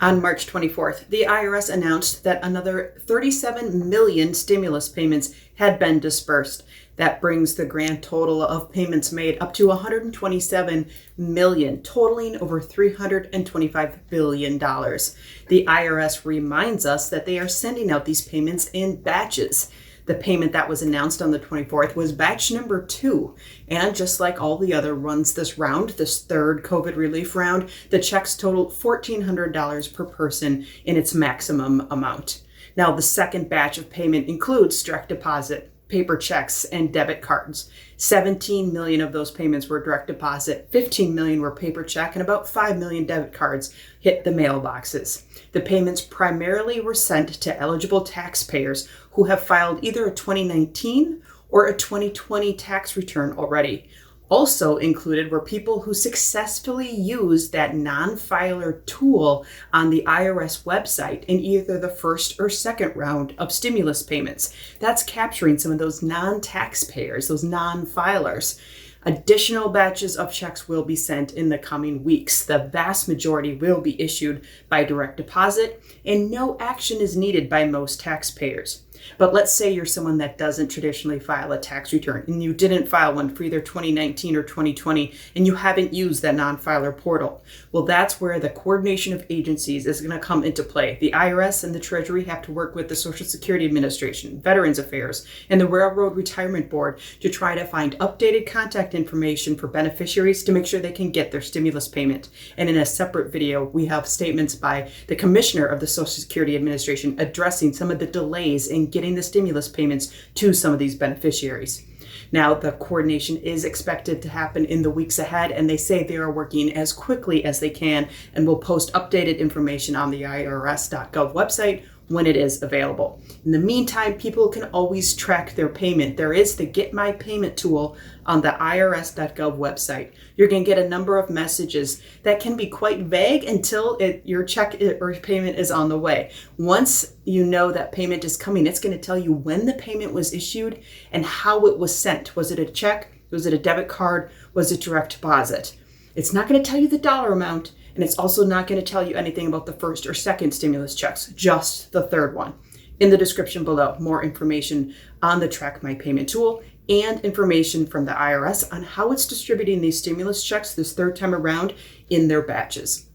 On March 24th, the IRS announced that another 37 million stimulus payments had been disbursed. That brings the grand total of payments made up to 127 million, totaling over $325 billion. The IRS reminds us that they are sending out these payments in batches. The payment that was announced on the 24th was batch number 2. And just like all the other runs this round, this third COVID relief round, the checks totaled $1,400 per person in its maximum amount. Now, the second batch of payment includes direct deposit, paper checks, and debit cards. 17 million of those payments were direct deposit, 15 million were paper check, and about 5 million debit cards hit the mailboxes. The payments primarily were sent to eligible taxpayers who have filed either a 2019 or a 2020 tax return already. Also included were people who successfully used that non-filer tool on the IRS website in either the first or second round of stimulus payments. That's capturing some of those non-taxpayers, those non-filers. Additional batches of checks will be sent in the coming weeks. The vast majority will be issued by direct deposit, and no action is needed by most taxpayers. But let's say you're someone that doesn't traditionally file a tax return, and you didn't file one for either 2019 or 2020, and you haven't used that non-filer portal. Well, that's where the coordination of agencies is going to come into play. The IRS and the Treasury have to work with the Social Security Administration, Veterans Affairs, and the Railroad Retirement Board to try to find updated contact information for beneficiaries to make sure they can get their stimulus payment. And in a separate video, we have statements by the Commissioner of the Social Security Administration addressing some of the delays in getting the stimulus payments to some of these beneficiaries. Now, the coordination is expected to happen in the weeks ahead, and they say they are working as quickly as they can and will post updated information on the irs.gov website when it is available. In the meantime, people can always track their payment. There is the Get My Payment tool on the irs.gov website. You're going to get a number of messages that can be quite vague until your check or payment is on the way. Once you know that payment is coming, it's going to tell you when the payment was issued and how it was sent. Was it a check? Was it a debit card? Was it direct deposit? It's not going to tell you the dollar amount, and it's also not going to tell you anything about the first or second stimulus checks, just the third one. In the description below, more information on the Track My Payment tool and information from the IRS on how it's distributing these stimulus checks this third time around in their batches.